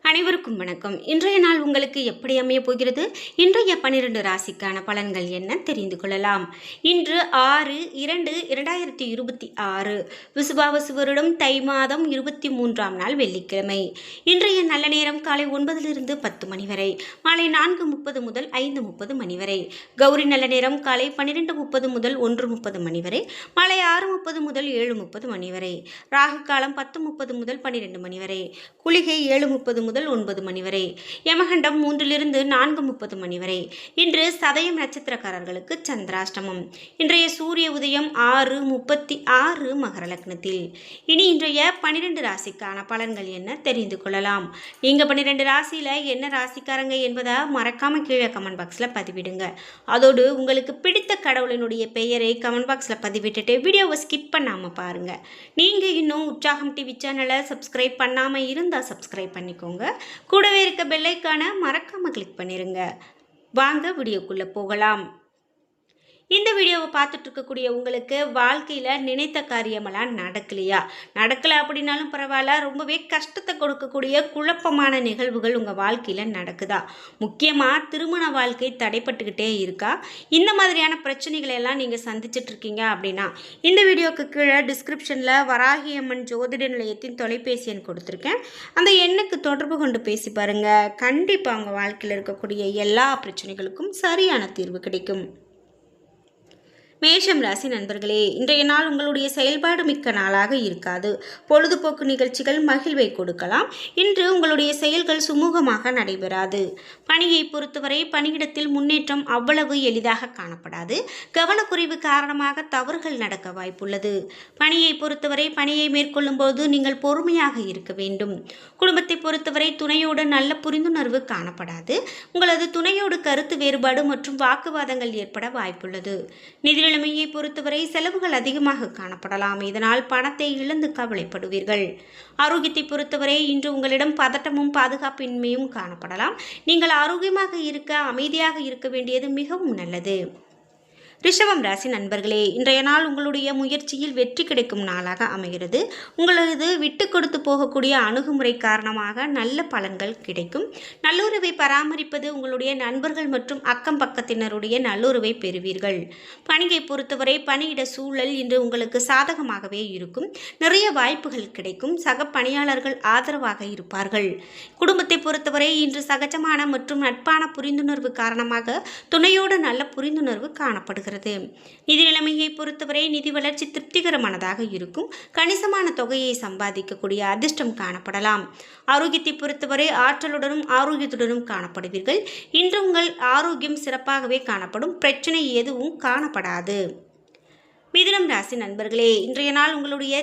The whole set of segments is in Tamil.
அனைவருக்கும் வணக்கம். இன்றைய நாள் உங்களுக்கு எப்படி அமைய போகிறது? இன்றைய 12 ராசிக்கான பலன்கள் என்ன தெரிந்து கொள்ளலாம். இன்று 6/2/2026 விசுவாவசு வருடம் தை மாதம் 23ஆம் நாள் வெள்ளிக்கிழமை. இன்றைய நல்ல நேரம் காலை 9 - 10 மணி வரை, மாலை 4:30 முதல் 5:30 மணி வரை. கௌரி நல்ல நேரம் காலை 12:30 முதல் 1:30 மணி வரை, மாலை 6:30 முதல் 7:30 மணி வரை. ராகு காலம் 10:30 முதல் 12 மணி வரை. குளிகை 7:30 முதல் 9 மணி வரை. யமகண்டம் 3 - 4:30 மணி வரை. இன்று சதயம் நட்சத்திரக்காரர்களுக்கு சந்திராஷ்டமம். இன்றைய சூரிய உதயம் 6:36 மகர லக்னத்தில். இனி இன்றைய 12 ராசிக்கான பலன்கள் என்ன தெரிந்து கொள்ளலாம். நீங்க 12 ராசியில என்ன ராசிக்காரங்க என்பதை மறக்காம கீழே கமெண்ட் பாக்ஸ்ல பதிவிடுங்க. அதோடு உங்களுக்கு பிடித்த கடவுளினுடைய பெயரை கமெண்ட் பாக்ஸ்ல பதிவிட்டுட்டு வீடியோவை ஸ்கிப் பண்ணாம பாருங்க. நீங்க இன்னும் உற்சாகம் டிவி சேனலை சப்ஸ்கிரைப் பண்ணாம இருந்தா சப்ஸ்கிரைப் பண்ணிக்கோங்க. கூடவே இருக்க பெல் ஐகானை மறக்காம கிளிக் பண்ணிருங்க. வாங்க வீடியோக்குள்ள போகலாம். இந்த வீடியோவை பார்த்துட்டு இருக்கக்கூடிய உங்களுக்கு வாழ்க்கையில் நினைத்த காரியமெல்லாம் நடக்கலை அப்படின்னாலும் பரவாயில்ல, ரொம்பவே கஷ்டத்தை கொடுக்கக்கூடிய குழப்பமான நிகழ்வுகள் உங்கள் வாழ்க்கையில் நடக்குதா? முக்கியமாக திருமண வாழ்க்கை தடைப்பட்டுக்கிட்டே இருக்கா? இந்த மாதிரியான பிரச்சனைகளை எல்லாம் நீங்கள் சந்திச்சுட்டு இருக்கீங்க அப்படின்னா இந்த வீடியோக்கு கீழே டிஸ்கிரிப்ஷனில் வராகியம்மன் ஜோதிட நிலையத்தின் தொலைபேசி எண் கொடுத்துருக்கேன். அந்த எண்ணுக்கு தொடர்பு கொண்டு பேசி பாருங்கள். கண்டிப்பாக உங்கள் வாழ்க்கையில் இருக்கக்கூடிய எல்லா பிரச்சனைகளுக்கும் சரியான தீர்வு கிடைக்கும். மேஷம் ராசி நண்பர்களே, இன்றைய நாள் உங்களுடைய செயல்பாடு மிக்க நாளாக இருக்காது. பொழுதுபோக்கு நிகழ்ச்சிகள் மகிழ்வை கொடுக்கலாம். இன்று உங்களுடைய செயல்கள் சுமூகமாக நடைபெறாது. பணியை பொறுத்தவரை பணியிடத்தில் முன்னேற்றம் அவ்வளவு எளிதாக காணப்படாது. கவனக்குறைவு காரணமாக தவறுகள் நடக்க வாய்ப்புள்ளது. பணியை பொறுத்தவரை பணியை மேற்கொள்ளும் போது நீங்கள் பொறுமையாக இருக்க வேண்டும். குடும்பத்தை பொறுத்தவரை துணையோடு நல்ல புரிந்துணர்வு காணப்படாது. உங்களது துணையோடு கருத்து வேறுபாடு மற்றும் வாக்குவாதங்கள் ஏற்பட வாய்ப்புள்ளது. நிலைமையை பொறுத்தவரை செலவுகள் அதிகமாக காணப்படலாம். இதனால் பணத்தை இழந்து கவலைப்படுவீர்கள். ஆரோக்கியத்தை பொறுத்தவரை இன்று உங்களிடம் பதட்டமும் பாதுகாப்பின்மையும் காணப்படலாம். நீங்கள் ஆரோக்கியமாக இருக்க அமைதியாக இருக்க வேண்டியது மிகவும் நல்லது. ரிஷபம் ராசி நண்பர்களே, இன்றைய நாள் உங்களுடைய முயற்சியில் வெற்றி கிடைக்கும் நாளாக அமைகிறது. உங்களது விட்டு கொடுத்து போகக்கூடிய அணுகுமுறை காரணமாக நல்ல பலன்கள் கிடைக்கும். நல்லுறவை பராமரிப்பது உங்களுடைய நண்பர்கள் மற்றும் அக்கம் பக்கத்தினருடைய நல்லுறவை பெறுவீர்கள். பணியை பொறுத்தவரை பணியிட சூழல் இன்று உங்களுக்கு சாதகமாகவே இருக்கும். நிறைய வாய்ப்புகள் கிடைக்கும். சக பணியாளர்கள் ஆதரவாக இருப்பார்கள். குடும்பத்தை பொறுத்தவரை இன்று சகஜமான மற்றும் நட்பான புரிந்துணர்வு காரணமாக துணையோடு நல்ல புரிந்துணர்வு காணப்படுகிறது. நிதி நிலைமையை பொறுத்தவரை நிதி வளர்ச்சி திருப்திகரமானதாக இருக்கும். கணிசமான தொகையை சம்பாதிக்கக்கூடிய அதிர்ஷ்டம் காணப்படலாம். ஆரோக்கியத்தை பொறுத்தவரை ஆற்றலுடனும் ஆரோக்கியத்துடனும் காணப்படுவீர்கள். இன்று உங்கள் ஆரோக்கியம் சிறப்பாகவே காணப்படும். பிரச்சனை எதுவும் காணப்படாது. மிதுனம் ராசி நண்பர்களே, இன்றைய நாள் உங்களுடைய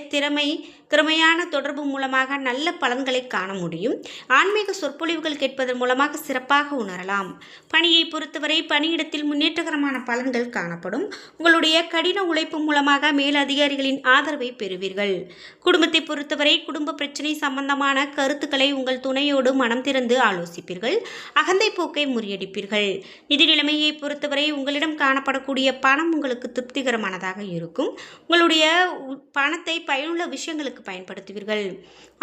திறமையான தொடர்பு மூலமாக நல்ல பலன்களை காண முடியும். ஆன்மீக சொற்பொழிவுகள் கேட்பதன் மூலமாக சிறப்பாக உணரலாம். பணியை பொறுத்தவரை பணியிடத்தில் முன்னேற்றகரமான பலன்கள் காணப்படும். உங்களுடைய கடின உழைப்பு மூலமாக மேலதிகாரிகளின் ஆதரவை பெறுவீர்கள். குடும்பத்தை பொறுத்தவரை குடும்ப பிரச்சனை சம்பந்தமான கருத்துக்களை உங்கள் துணையோடு மனம் திறந்து ஆலோசிப்பீர்கள். அகந்தை போக்கை முறியடிப்பீர்கள். நிதி நிலைமையை பொறுத்தவரை உங்களிடம் காணப்படக்கூடிய பணம் உங்களுக்கு திருப்திகரமானதாக இருக்கும். உங்களுடைய பணத்தை பயனுள்ள விஷயங்களுக்கு பயன்படுத்துவீர்கள்.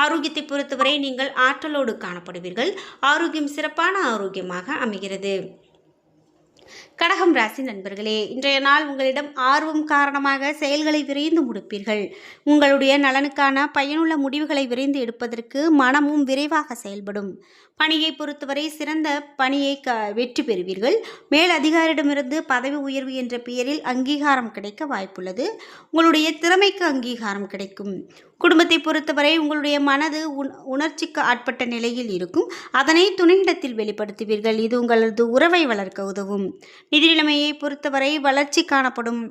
ஆரோக்கியத்தை பொறுத்தவரை நீங்கள் ஆற்றலோடு காணப்படுவீர்கள். ஆரோக்கியம் சிறப்பான ஆரோக்கியமாக அமைகிறது. கடகம் ராசி நண்பர்களே, இன்றைய நாள் உங்களிடம் ஆர்வம் காரணமாக செயல்களை விரைந்து முடிப்பீர்கள். உங்களுடைய நலனுக்கான பயனுள்ள முடிவுகளை விரைந்து எடுப்பதற்கு மனமும் விரைவாக செயல்படும். பணியை பொறுத்தவரை சிறந்த பணியை வெற்றி பெறுவீர்கள். மேல் அதிகாரியிடமிருந்து பதவி உயர்வு என்ற பெயரில் அங்கீகாரம் கிடைக்க வாய்ப்புள்ளது. உங்களுடைய திறமைக்கு அங்கீகாரம் கிடைக்கும். குடும்பத்தை பொறுத்தவரை உங்களுடைய மனது உணர்ச்சிக்கு ஆட்பட்ட நிலையில் இருக்கும். அதனை துணையிடத்தில் வெளிப்படுத்துவீர்கள். இது உங்களது உறவை வளர்க்க உதவும். நிதி நிலைமையை பொறுத்தவரை வளர்ச்சி காணப்படும்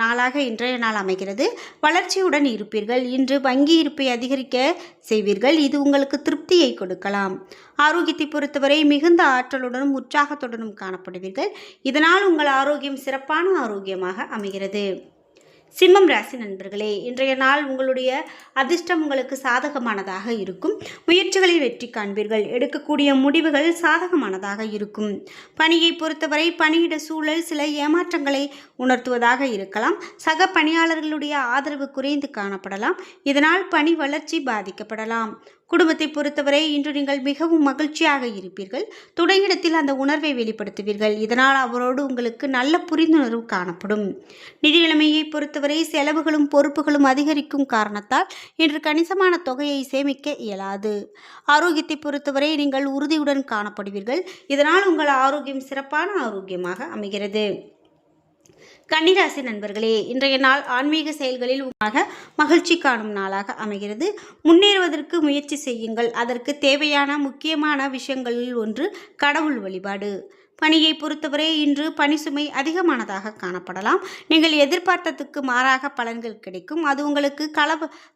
நாளாக இன்றைய நாள் அமைகிறது. வளர்ச்சியுடன் இருப்பீர்கள். இன்று வங்கி இருப்பை அதிகரிக்க செய்வீர்கள். இது உங்களுக்கு திருப்தியை கொடுக்கலாம். ஆரோக்கியத்தை பொறுத்தவரை மிகுந்த ஆற்றலுடனும் உற்சாகத்துடனும் காணப்படுவீர்கள். இதனால் உங்கள் ஆரோக்கியம் சிறப்பான ஆரோக்கியமாக அமைகிறது. சிம்மம் ராசி நண்பர்களே, இன்றைய நாள் உங்களுடைய அதிர்ஷ்டம் உங்களுக்கு சாதகமானதாக இருக்கும். முயற்சிகளில் வெற்றி காண்பீர்கள். எடுக்கக்கூடிய முடிவுகள் சாதகமானதாக இருக்கும். பணியை பொறுத்தவரை பணியிட சூழல் சில ஏமாற்றங்களை உணர்த்துவதாக இருக்கலாம். சக பணியாளர்களுடைய ஆதரவு குறைந்து காணப்படலாம். இதனால் பணி வளர்ச்சி பாதிக்கப்படலாம். குடும்பத்தை பொறுத்தவரை இன்று நீங்கள் மிகவும் மகிழ்ச்சியாக இருப்பீர்கள். துணையிடத்தில் அந்த உணர்வை வெளிப்படுத்துவீர்கள். இதனால் அவரோடு உங்களுக்கு நல்ல புரிந்துணர்வு காணப்படும். நிதி நிலைமையை பொறுத்தவரை செலவுகளும் பொறுப்புகளும் அதிகரிக்கும் காரணத்தால் இன்று கணிசமான தொகையை சேமிக்க இயலாது. ஆரோக்கியத்தை பொறுத்தவரை நீங்கள் உறுதியுடன் காணப்படுவீர்கள். இதனால் உங்கள் ஆரோக்கியம் சிறப்பான ஆரோக்கியமாக அமைகிறது. கன்னிராசி நண்பர்களே, இன்றைய நாள் ஆன்மீக செயல்களில் மகிழ்ச்சி காணும் நாளாக அமைகிறது. முன்னேறுவதற்கு முயற்சி செய்யுங்கள். அதற்கு தேவையான முக்கியமான விஷயங்களில் ஒன்று கடவுள் வழிபாடு. பணியை பொறுத்தவரை இன்று பணி சுமை அதிகமானதாக காணப்படலாம். நீங்கள் எதிர்பார்த்ததுக்கு மாறாக பலன்கள் கிடைக்கும். அது உங்களுக்கு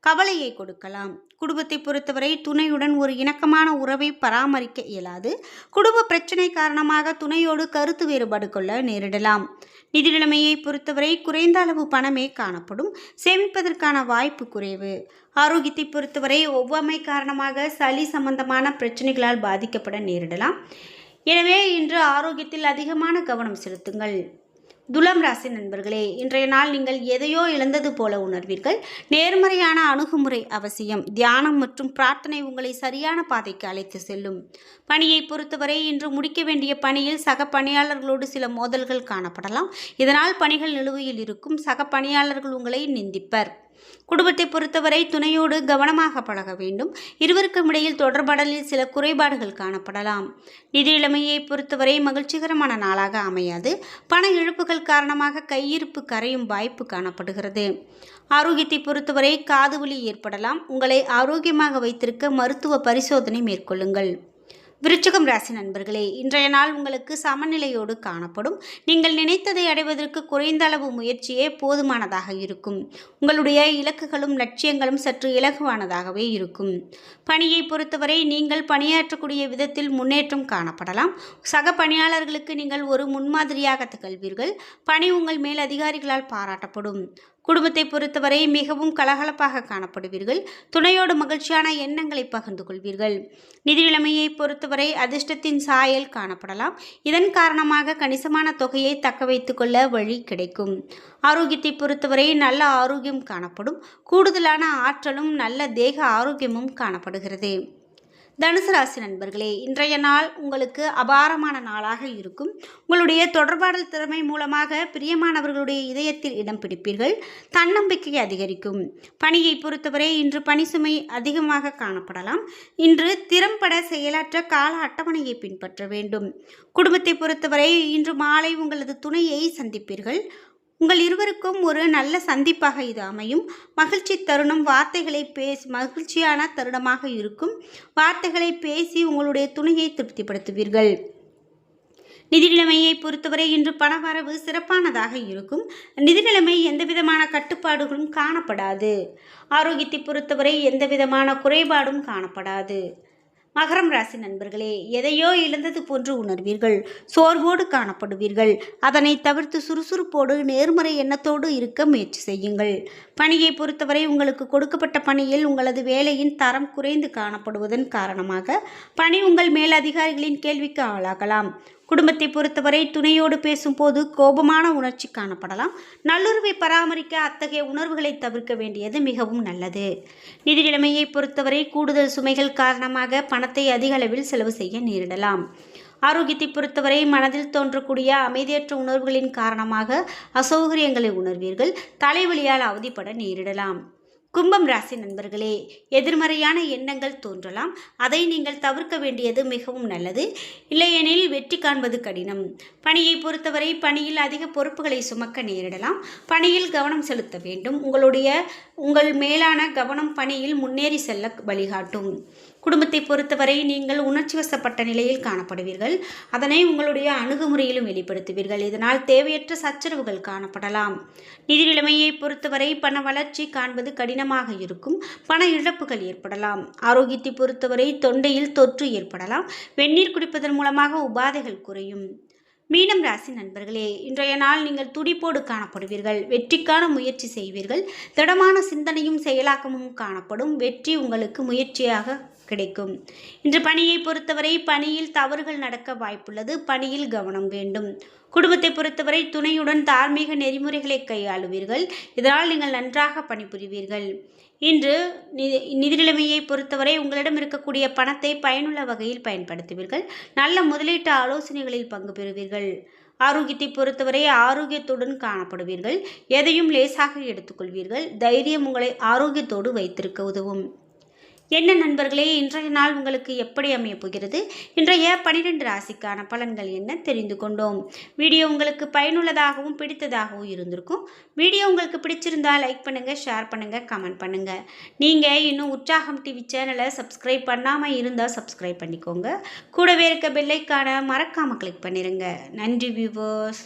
கவலையை கொடுக்கலாம். குடும்பத்தை பொறுத்தவரை துணையுடன் ஒரு இணக்கமான உறவை பராமரிக்க இயலாது. குடும்ப பிரச்சனை காரணமாக துணையோடு கருத்து வேறுபாடு கொள்ள நேரிடலாம். நிதி நிலைமையை பொறுத்தவரை குறைந்த அளவு பணமே காணப்படும். சேமிப்பதற்கான வாய்ப்பு குறைவு. ஆரோக்கியத்தை பொறுத்தவரை ஒவ்வாமை காரணமாக சளி சம்பந்தமான பிரச்சனைகளால் பாதிக்கப்பட நேரிடலாம். எனவே இன்று ஆரோக்கியத்தில் அதிகமான கவனம் செலுத்துங்கள். துலாம் ராசி நண்பர்களே, இன்றைய நாள் நீங்கள் எதையோ இழந்தது போல உணர்வீர்கள். நேர்மறையான அணுகுமுறை அவசியம். தியானம் மற்றும் பிரார்த்தனை உங்களை சரியான பாதைக்கு அழைத்து செல்லும். பணியை பொறுத்தவரை இன்று முடிக்க வேண்டிய பணியில் சக பணியாளர்களோடு சில மோதல்கள் காணப்படலாம். இதனால் பணிகள் நிலுவையில் இருக்கும். சக பணியாளர்கள் உங்களை நிந்திப்பர். குடும்பத்தை பொறுத்தவரை துணையோடு கவனமாக பழக வேண்டும். இருவருக்கும் இடையில் தொடர்படலில் சில குறைபாடுகள் காணப்படலாம். நிதி நிலைமையை பொறுத்தவரை மகிழ்ச்சிகரமான நாளாக அமையாது. பண இழப்புகள் காரணமாக கையிருப்பு கரையும் வாய்ப்பு காணப்படுகிறது. ஆரோக்கியத்தை பொறுத்தவரை காது வலி ஏற்படலாம். உங்களை ஆரோக்கியமாக வைத்திருக்க மருத்துவ பரிசோதனை மேற்கொள்ளுங்கள். விருச்சிகம் ராசி நண்பர்களே, இன்றைய நாள் உங்களுக்கு சமநிலையோடு காணப்படும். நீங்கள் நினைத்ததை அடைவதற்கு குறைந்த அளவு முயற்சியே போதுமானதாக இருக்கும். உங்களுடைய இலக்குகளும் லட்சியங்களும் சற்று இலகுவானதாகவே இருக்கும். பணியை பொறுத்தவரை நீங்கள் பணியாற்றக்கூடிய விதத்தில் முன்னேற்றம் காணப்படலாம். சக பணியாளர்களுக்கு நீங்கள் ஒரு முன்மாதிரியாக திகழ்வீர்கள். பணி உங்கள் மேல் அதிகாரிகளால் பாராட்டப்படும். குடும்பத்தை பொறுத்தவரை மிகவும் கலகலப்பாக காணப்படுவீர்கள். துணையோடு மகிழ்ச்சியான எண்ணங்களை பகிர்ந்து கொள்வீர்கள். நிதி நிலைமையை பொறுத்தவரை அதிர்ஷ்டத்தின் சாயல் காணப்படலாம். இதன் காரணமாக கணிசமான தொகையை தக்க வைத்துக் கொள்ள வழி கிடைக்கும். ஆரோக்கியத்தை பொறுத்தவரை நல்ல ஆரோக்கியம் காணப்படும். கூடுதலான ஆற்றலும் நல்ல தேக ஆரோக்கியமும் காணப்படுகிறது. தனுசு ராசி நண்பர்களே, இன்றைய நாள் உங்களுக்கு அபாரமான நாளாக இருக்கும். உங்களுடைய தொடர்பாடல் திறமை மூலமாக பிரியமானவர்களுடைய இதயத்தில் இடம் பிடிப்பீர்கள். தன்னம்பிக்கை அதிகரிக்கும். பணியை பொறுத்தவரை இன்று பணி சுமை அதிகமாக காணப்படலாம். இன்று திறம்பட செயலாற்ற கால அட்டவணையை பின்பற்ற வேண்டும். குடும்பத்தை பொறுத்தவரை இன்று மாலை உங்களது துணையை சந்திப்பீர்கள். உங்கள் இருவருக்கும் ஒரு நல்ல சந்திப்பாக இது அமையும். மகிழ்ச்சி தருணம் மகிழ்ச்சியான தருணமாக இருக்கும். வார்த்தைகளை பேசி உங்களுடைய துணையை திருப்திப்படுத்துவீர்கள். நிதி நிலைமையை பொறுத்தவரை இன்று பணவரவு சிறப்பானதாக இருக்கும். நிதி நிலைமை எந்தவிதமான கட்டுப்பாடுகளும் காணப்படாது. ஆரோக்கியத்தை பொறுத்தவரை எந்தவிதமான குறைபாடும் காணப்படாது. மகரம் ராசி நண்பர்களே, எதையோ இழந்தது போன்று உணர்வீர்கள். சோர்வோடு காணப்படுவீர்கள். அதனை தவிர்த்து சுறுசுறுப்போடு நேர்மறை எண்ணத்தோடு இருக்க முயற்சி செய்யுங்கள். பணியை பொறுத்தவரை உங்களுக்கு கொடுக்கப்பட்ட பணியில் உங்களது வேலையின் தரம் குறைந்து காணப்படுவதன் காரணமாக பணி உங்கள் மேலதிகாரிகளின் கேள்விக்கு ஆளாகலாம். குடும்பத்தை பொறுத்தவரை துணையோடு பேசும்போது கோபமான உணர்ச்சி காணப்படலாம். நல்லுறவை பராமரிக்க அத்தகைய உணர்வுகளை தவிர்க்க வேண்டியது மிகவும் நல்லது. நிதி நிலைமையை பொறுத்தவரை கூடுதல் சுமைகள் காரணமாக பணத்தை அதிக அளவில் செலவு செய்ய நேரிடலாம். ஆரோக்கியத்தை பொறுத்தவரை மனதில் தோன்றக்கூடிய அமைதியற்ற உணர்வுகளின் காரணமாக அசௌகரியங்களை உணர்வீர்கள். தலைவலியால் அவதிப்பட நேரிடலாம். கும்பம் ராசி நண்பர்களே, எதிர்மறையான எண்ணங்கள் தோன்றலாம். அதை நீங்கள் தவிர்க்க வேண்டியது மிகவும் நல்லது. இல்லையெனில் வெற்றி காண்பது கடினம். பணியை பொறுத்தவரை பணியில் அதிக பொறுப்புகளை சுமக்க நேரிடலாம். பணியில் கவனம் செலுத்த வேண்டும். உங்கள் மேலான கவனம் பணியில் முன்னேறி செல்ல வழிகாட்டும். குடும்பத்தை பொறுத்தவரை நீங்கள் உணர்ச்சி வசப்பட்ட நிலையில் காணப்படுவீர்கள். அதனை உங்களுடைய அணுகுமுறையிலும் வெளிப்படுத்துவீர்கள். இதனால் தேவையற்ற சச்சரவுகள் காணப்படலாம். நிதி நிலைமையை பொறுத்தவரை பண வளர்ச்சி காண்பது கடினமாக இருக்கும். பண இழப்புகள் ஏற்படலாம். ஆரோக்கியத்தை பொறுத்தவரை தொண்டையில் தொற்று ஏற்படலாம். வெந்நீர் குடிப்பதன் மூலமாக உபாதைகள் குறையும். மீனம் ராசி நண்பர்களே, இன்றைய நாள் நீங்கள் துடிப்போடு காணப்படுவீர்கள். வெற்றிக்கான முயற்சி செய்வீர்கள். திடமான சிந்தனையும் செயலாக்கமும் காணப்படும். வெற்றி உங்களுக்கு முயற்சியாக கிடைக்கும். இன்று பணியை பொறுத்தவரை பணியில் தவறுகள் நடக்க வாய்ப்புள்ளது. பணியில் கவனம் வேண்டும். குடும்பத்தை பொறுத்தவரை துணையுடன் தார்மீக நெறிமுறைகளை கையாளுவீர்கள். இதனால் நீங்கள் நன்றாக பணிபுரிவீர்கள். இன்று நிதி நிலைமையை பொறுத்தவரை உங்களிடம் இருக்கக்கூடிய பணத்தை பயனுள்ள வகையில் பயன்படுத்துவீர்கள். நல்ல முதலீட்டு ஆலோசனைகளில் பங்கு பெறுவீர்கள். ஆரோக்கியத்தை பொறுத்தவரை ஆரோக்கியத்துடன் காணப்படுவீர்கள். எதையும் லேசாக எடுத்துக்கொள்வீர்கள். தைரியம் உங்களை ஆரோக்கியத்தோடு வைத்திருக்க உதவும். என்ன நண்பர்களே, இன்றைய நாள் உங்களுக்கு எப்படி அமைய போகிறது? இன்றைய 12 ராசிக்கான பலன்கள் என்ன தெரிந்து கொண்டோம். வீடியோ உங்களுக்கு பயனுள்ளதாகவும் பிடித்ததாகவும் இருந்திருக்கும். வீடியோ உங்களுக்கு பிடிச்சிருந்தால் லைக் பண்ணுங்கள், ஷேர் பண்ணுங்கள், கமெண்ட் பண்ணுங்கள். நீங்கள் இன்னும் உற்சாகம் டிவி சேனலை சப்ஸ்கிரைப் பண்ணாமல் இருந்தால் சப்ஸ்கிரைப் பண்ணிக்கோங்க. கூடவே இருக்க பெல் ஐகானை மறக்காமல் கிளிக் பண்ணிடுங்க. நன்றி வியூவர்ஸ்.